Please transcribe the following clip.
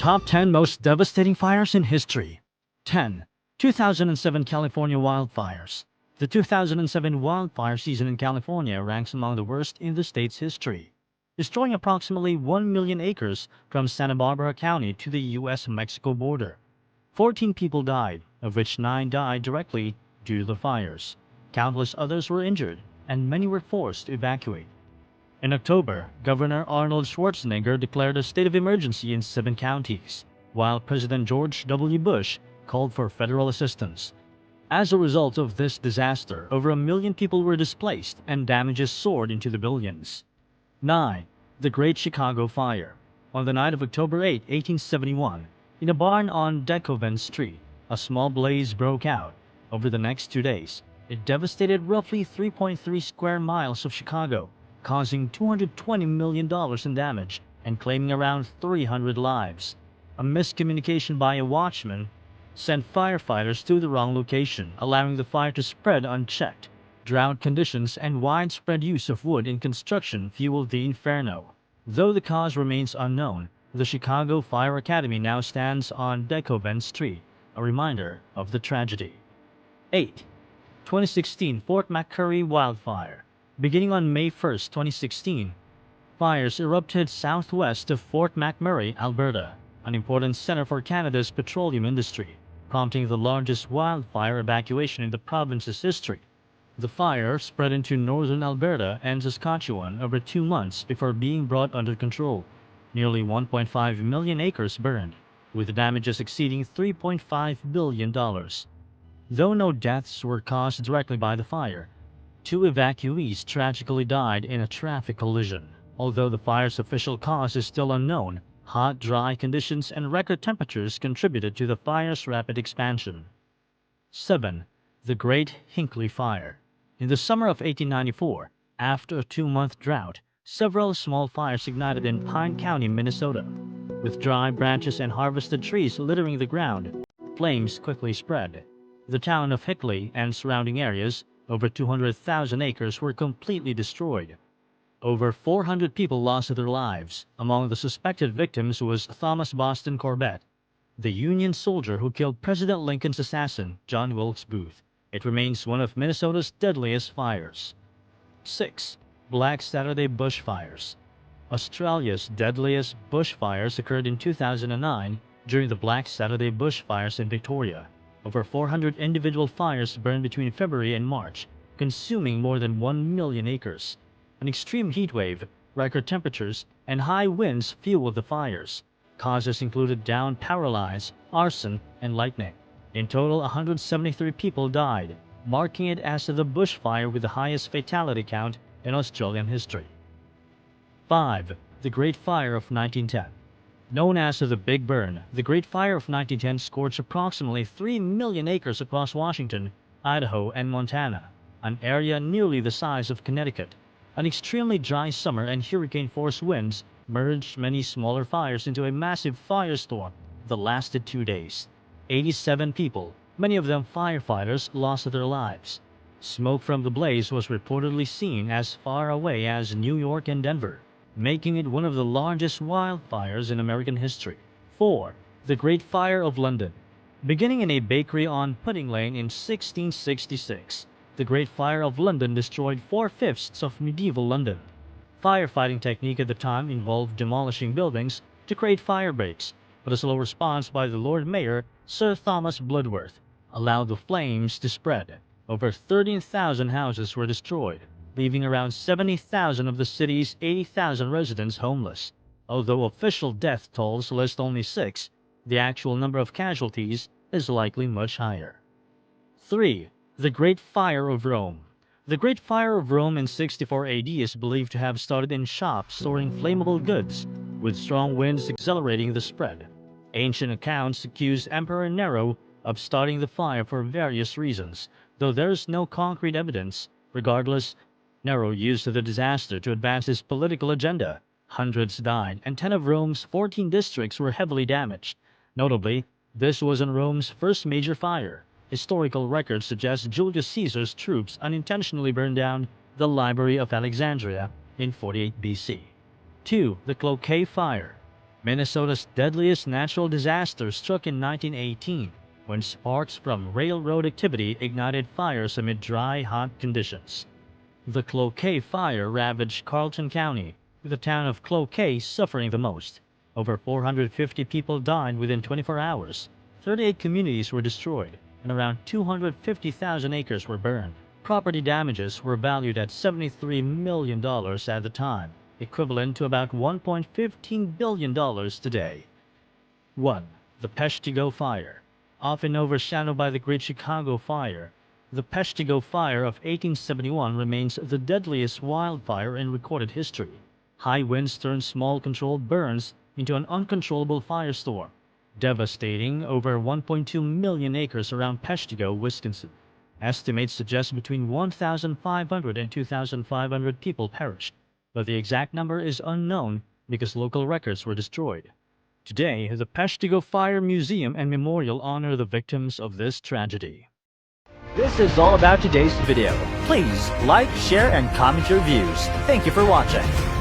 Top 10 Most Devastating Fires in History. 10. 2007 California Wildfires. The 2007 wildfire season in California ranks among the worst in the state's history, destroying approximately 1 million acres from Santa Barbara County to the U.S.-Mexico border. 14 people died, of which 9 died directly due to the fires. Countless others were injured, and many were forced to evacuate. In October, Governor Arnold Schwarzenegger declared a state of emergency in 7 counties, while President George W. Bush called for federal assistance. As a result of this disaster, over 1 million people were displaced and damages soared into the billions. 9. The Great Chicago Fire. On the night of October 8, 1871, in a barn on Decoven Street, a small blaze broke out. Over the next 2 days, it devastated roughly 3.3 square miles of Chicago, causing $220 million in damage and claiming around 300 lives. A miscommunication by a watchman sent firefighters to the wrong location, allowing the fire to spread unchecked. Drought conditions and widespread use of wood in construction fueled the inferno. Though the cause remains unknown, the Chicago Fire Academy now stands on Decoven Street, a reminder of the tragedy. 8. 2016 Fort McMurray Wildfire. Beginning on May 1, 2016, fires erupted southwest of Fort McMurray, Alberta, an important center for Canada's petroleum industry, prompting the largest wildfire evacuation in the province's history. The fire spread into northern Alberta and Saskatchewan over 2 months before being brought under control. Nearly 1.5 million acres burned, with damages exceeding $3.5 billion. Though no deaths were caused directly by the fire, 2 evacuees tragically died in a traffic collision. Although the fire's official cause is still unknown, hot, dry conditions and record temperatures contributed to the fire's rapid expansion. 7. The Great Hinckley Fire. In the summer of 1894, after a 2-month drought, several small fires ignited in Pine County, Minnesota. With dry branches and harvested trees littering the ground, flames quickly spread. The town of Hinckley and surrounding areas, over 200,000 acres, were completely destroyed. Over 400 people lost their lives. Among the suspected victims was Thomas Boston Corbett, the Union soldier who killed President Lincoln's assassin, John Wilkes Booth. It remains one of Minnesota's deadliest fires. 6. Black Saturday Bushfires. Australia's deadliest bushfires occurred in 2009 during the Black Saturday bushfires in Victoria. Over 400 individual fires burned between February and March, consuming more than 1 million acres. An extreme heat wave, record temperatures, and high winds fueled the fires. Causes included downed power lines, arson, and lightning. In total, 173 people died, marking it as the bushfire with the highest fatality count in Australian history. 5. The Great Fire of 1910. Known as the Big Burn, the Great Fire of 1910 scorched approximately 3 million acres across Washington, Idaho, and Montana, an area nearly the size of Connecticut. An extremely dry summer and hurricane-force winds merged many smaller fires into a massive firestorm that lasted 2 days. 87 people, many of them firefighters, lost their lives. Smoke from the blaze was reportedly seen as far away as New York and Denver, making it one of the largest wildfires in American history. 4. The Great Fire of London. Beginning in a bakery on Pudding Lane in 1666, the Great Fire of London destroyed 4/5 of medieval London. Firefighting technique at the time involved demolishing buildings to create fire breaks, but a slow response by the Lord Mayor, Sir Thomas Bloodworth, allowed the flames to spread. Over 13,000 houses were destroyed, leaving around 70,000 of the city's 80,000 residents homeless. Although official death tolls list only 6, the actual number of casualties is likely much higher. 3. The Great Fire of Rome. The Great Fire of Rome in 64 AD is believed to have started in shops storing flammable goods, with strong winds accelerating the spread. Ancient accounts accuse Emperor Nero of starting the fire for various reasons, though there is no concrete evidence. Regardless, Nero used the disaster to advance his political agenda. Hundreds died, and 10 of Rome's 14 districts were heavily damaged. Notably, this wasn't Rome's first major fire. Historical records suggest Julius Caesar's troops unintentionally burned down the Library of Alexandria in 48 BC. 2. The Cloquet Fire. Minnesota's deadliest natural disaster struck in 1918 when sparks from railroad activity ignited fires amid dry, hot conditions. The Cloquet Fire ravaged Carlton County, with the town of Cloquet suffering the most. Over 450 people died within 24 hours. 38 communities were destroyed, and around 250,000 acres were burned. Property damages were valued at $73 million at the time, equivalent to about $1.15 billion today. 1. The Peshtigo Fire. Often overshadowed by the Great Chicago Fire, the Peshtigo Fire of 1871 remains the deadliest wildfire in recorded history. High winds turned small controlled burns into an uncontrollable firestorm, devastating over 1.2 million acres around Peshtigo, Wisconsin. Estimates suggest between 1,500 and 2,500 people perished, but the exact number is unknown because local records were destroyed. Today, the Peshtigo Fire Museum and Memorial honor the victims of this tragedy. This is all about today's video. Please like, share, and comment your views. Thank you for watching.